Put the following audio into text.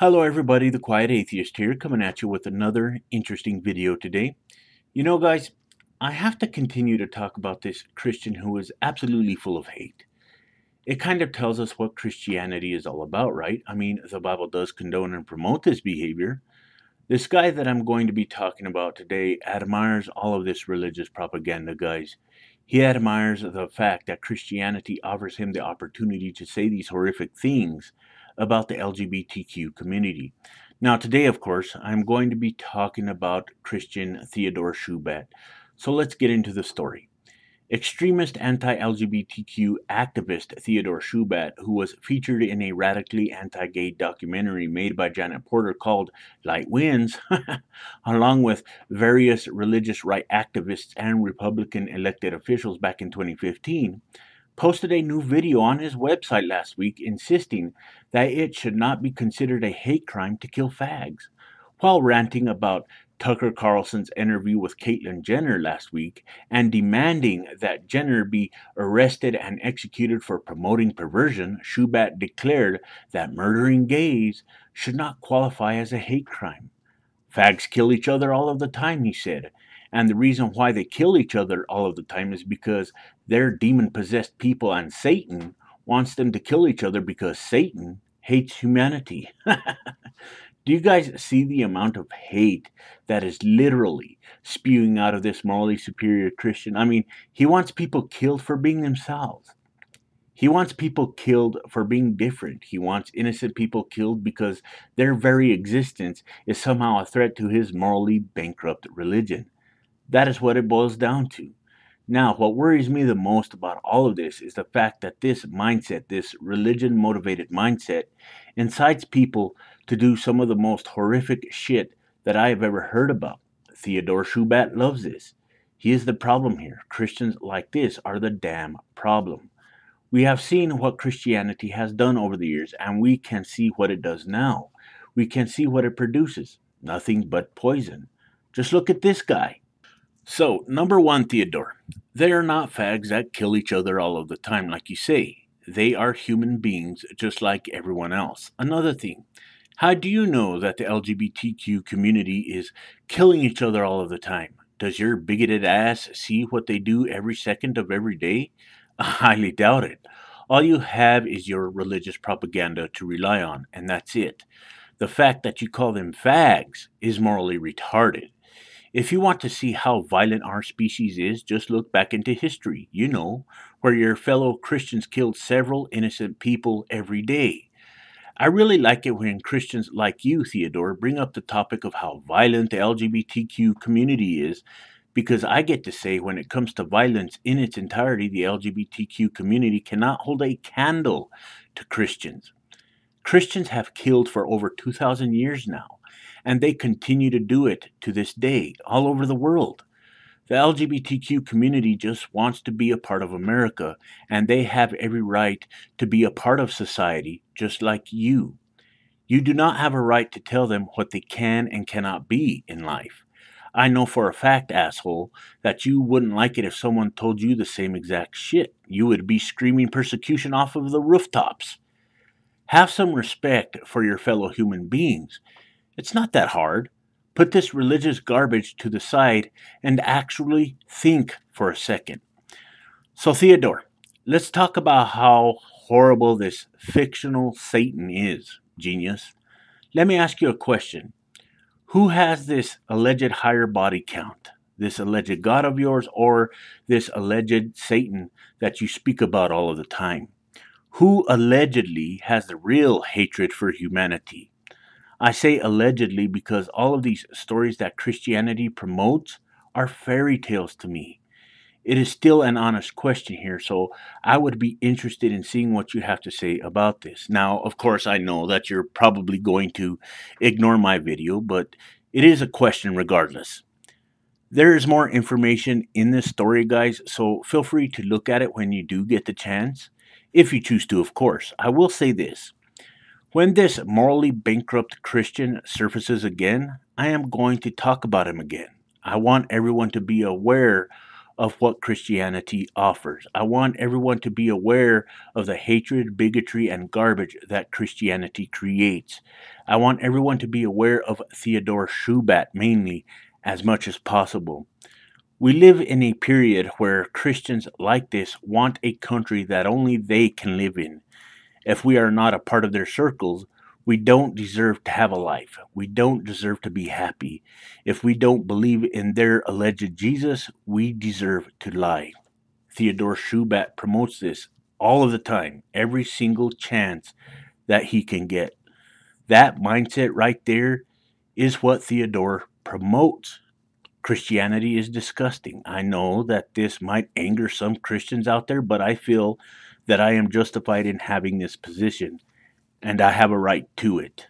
Hello everybody, the Quiet Atheist here, coming at you with another interesting video today. You know guys, I have to continue to talk about this Christian who is absolutely full of hate. It kind of tells us what Christianity is all about, right? I mean, the Bible does condone and promote this behavior. This guy that I'm going to be talking about today admires all of this religious propaganda, guys. He admires the fact that Christianity offers him the opportunity to say these horrific things about the LGBTQ community. Now, today, of course, I'm going to be talking about Christian Theodore Shoebat. So let's get into the story. Extremist anti-LGBTQ activist Theodore Shoebat, who was featured in a radically anti-gay documentary made by Janet Porter called Light Winds, along with various religious right activists and Republican elected officials back in 2015, posted a new video on his website last week insisting that it should not be considered a hate crime to kill fags, while ranting about Tucker Carlson's interview with Caitlyn Jenner last week and demanding that Jenner be arrested and executed for promoting perversion. Shoebat declared that murdering gays should not qualify as a hate crime. Fags kill each other all of the time, he said. And the reason why they kill each other all of the time is because they're demon possessed people and Satan wants them to kill each other because Satan hates humanity. Do you guys see the amount of hate that is literally spewing out of this morally superior Christian? I mean, he wants people killed for being themselves. He wants people killed for being different. He wants innocent people killed because their very existence is somehow a threat to his morally bankrupt religion. That is what it boils down to. Now, what worries me the most about all of this is the fact that this mindset, this religion motivated mindset, incites people to do some of the most horrific shit that I have ever heard about. Theodore Shoebat loves this. He is the problem here. Christians like this are the damn problem. We have seen what Christianity has done over the years, and we can see what it does now. We can see what it produces. Nothing but poison. Just look at this guy. So, number one, Theodore, they are not fags that kill each other all of the time, like you say. They are human beings just like everyone else. Another thing, how do you know that the LGBTQ community is killing each other all of the time? Does your bigoted ass see what they do every second of every day? I highly doubt it. All you have is your religious propaganda to rely on, and that's it. The fact that you call them fags is morally retarded. If you want to see how violent our species is, just look back into history, where your fellow Christians killed several innocent people every day. I really like it when Christians like you, Theodore, bring up the topic of how violent the LGBTQ community is, because I get to say when it comes to violence in its entirety, the LGBTQ community cannot hold a candle to Christians. Christians have killed for over 2,000 years now, and they continue to do it to this day all over the world. The LGBTQ community just wants to be a part of America, and they have every right to be a part of society just like you. You do not have a right to tell them what they can and cannot be in life. I know for a fact, asshole, that you wouldn't like it if someone told you the same exact shit. You would be screaming persecution off of the rooftops. Have some respect for your fellow human beings. It's not that hard. Put this religious garbage to the side and actually think for a second. So, Theodore, let's talk about how horrible this fictional Satan is, genius. Let me ask you a question. Who has this alleged higher body count? This alleged God of yours or this alleged Satan that you speak about all of the time? Who allegedly has the real hatred for humanity? I say allegedly because all of these stories that Christianity promotes are fairy tales to me. It is still an honest question here, so I would be interested in seeing what you have to say about this. Now, of course, I know that you're probably going to ignore my video, but it is a question regardless. There is more information in this story, guys, so feel free to look at it when you do get the chance. If you choose to, of course. I will say this. When this morally bankrupt Christian surfaces again, I am going to talk about him again. I want everyone to be aware of what Christianity offers. I want everyone to be aware of the hatred, bigotry, and garbage that Christianity creates. I want everyone to be aware of Theodore Shoebat mainly as much as possible. We live in a period where Christians like this want a country that only they can live in. If we are not a part of their circles, we don't deserve to have a life. We don't deserve to be happy. If we don't believe in their alleged Jesus, we deserve to lie. Theodore Shoebat promotes this all of the time, every single chance that he can get. That mindset right there is what Theodore promotes. Christianity is disgusting. I know that this might anger some Christians out there, but I feel that I am justified in having this position, and I have a right to it.